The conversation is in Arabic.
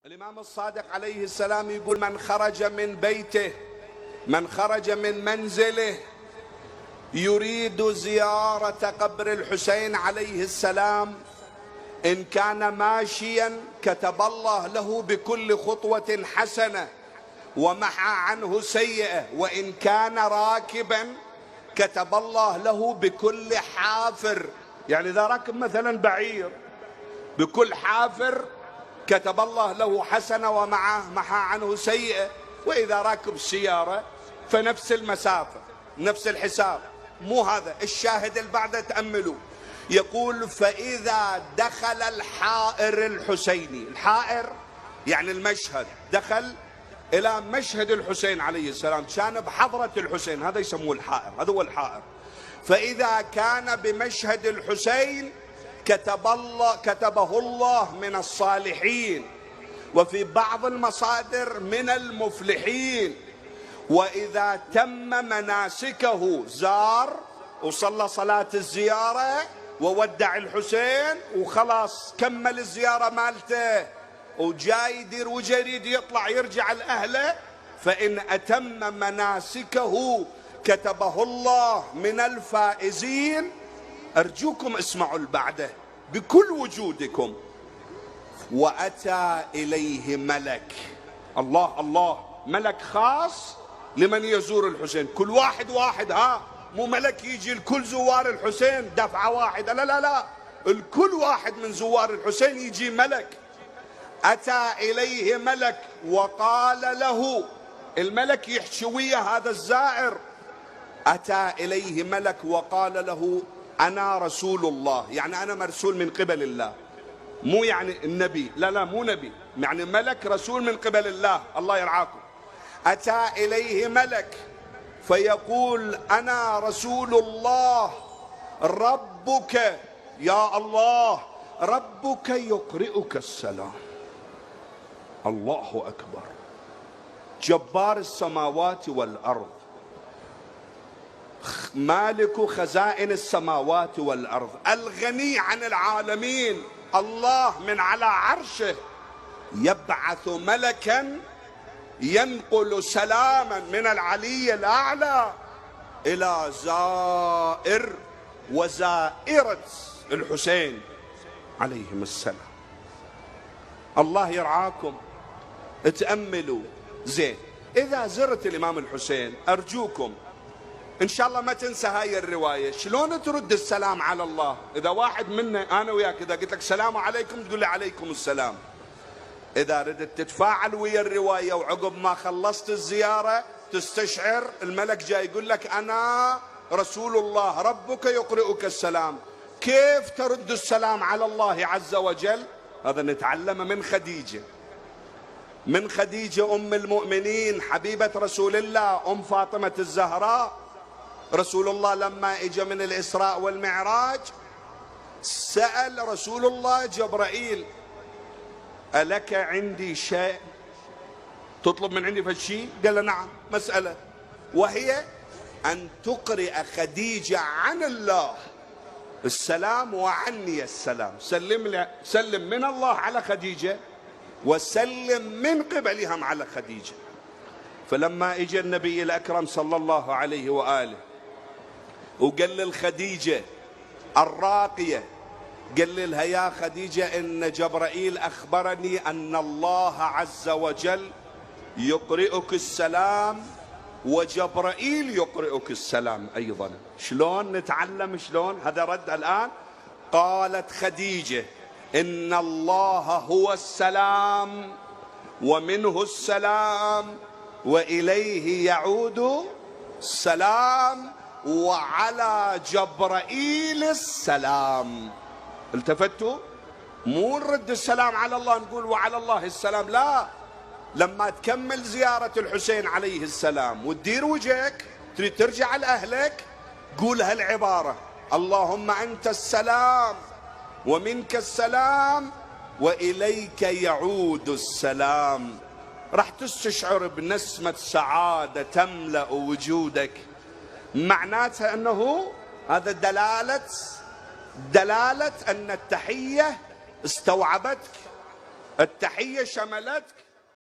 الإمام الصادق عليه السلام يقول: من خرج من بيته، من خرج من منزله يريد زيارة قبر الحسين عليه السلام، إن كان ماشيا كتب الله له بكل خطوة حسنة ومحى عنه سيئة، وإن كان راكبا كتب الله له بكل حافر، يعني إذا ركب مثلا بعير بكل حافر كتب الله له حسنة ومحى عنه سيئة، وإذا راكب سيارة فنفس المسافة نفس الحساب. مو هذا الشاهد اللي بعده، تأملوا. يقول: فإذا دخل الحائر الحسيني، الحائر يعني المشهد، دخل إلى مشهد الحسين عليه السلام، كان بحضرة الحسين، هذا يسموه الحائر، هذا هو الحائر. فإذا كان بمشهد الحسين كتبه الله من الصالحين، وفي بعض المصادر من المفلحين. وإذا تم مناسكه زار وصلى صلاة الزيارة وودع الحسين وخلاص كمل الزيارة مالته وجاي يدير وجريد يطلع يرجع لأهله، فإن أتم مناسكه كتبه الله من الفائزين. أرجوكم اسمعوا البعده بكل وجودكم: وأتى إليه ملك. الله الله، ملك خاص لمن يزور الحسين، كل واحد واحد، مو ملك يجي لكل زوار الحسين دفعة واحدة، لا لا لا، الكل واحد من زوار الحسين يجي ملك. أتى إليه ملك وقال له، الملك يحكي ويا هذا الزائر، أتى إليه ملك وقال له: أنا رسول الله، يعني أنا مرسول من قبل الله، مو يعني النبي، لا لا مو نبي، يعني ملك رسول من قبل الله، الله يرعاكم. أتى إليه ملك فيقول: أنا رسول الله، ربك يا الله ربك يقرئك السلام. الله أكبر، جبار السماوات والأرض، مالك خزائن السماوات والأرض، الغني عن العالمين، الله من على عرشه يبعث ملكا ينقل سلاما من العلي الأعلى إلى زائر وزائرة الحسين عليهم السلام. الله يرعاكم، تأملوا زين. إذا زرت الإمام الحسين أرجوكم إن شاء الله ما تنسى هاي الرواية، شلون ترد السلام على الله. إذا واحد منا أنا وياك إذا قلت لك السلام عليكم تقول لي عليكم السلام. إذا ردت تتفاعل ويا الرواية وعقب ما خلصت الزيارة تستشعر الملك جاي يقول لك: أنا رسول الله ربك يقرئك السلام، كيف ترد السلام على الله عز وجل؟ هذا نتعلمه من خديجة، من خديجة أم المؤمنين حبيبة رسول الله، أم فاطمة الزهراء. رسول الله لما اجى من الإسراء والمعراج سأل رسول الله جبرائيل: ألك عندي شيء تطلب من عندي فشي؟ قال له: نعم، مسألة، وهي أن تقرئ خديجة عن الله السلام وعني السلام. سلم من الله على خديجة وسلم من قبلهم على خديجة. فلما اجى النبي الأكرم صلى الله عليه وآله وقال للخديجة الراقية، قال لها: يا خديجة إن جبرائيل أخبرني أن الله عز وجل يقرئك السلام وجبرائيل يقرئك السلام أيضا. شلون نتعلم؟ شلون هذا رد الآن؟ قالت خديجة: إن الله هو السلام ومنه السلام وإليه يعود السلام وعلى جبرائيل السلام. التفتوا؟ مو نرد السلام على الله نقول وعلى الله السلام، لا، لما تكمل زيارة الحسين عليه السلام وتدير وجهك تريد ترجع لأهلك قول هالعبارة: اللهم أنت السلام ومنك السلام وإليك يعود السلام. راح تستشعر بنسمة سعادة تملأ وجودك. معناتها أنه هذا دلالة أن التحية استوعبتك التحية شملتك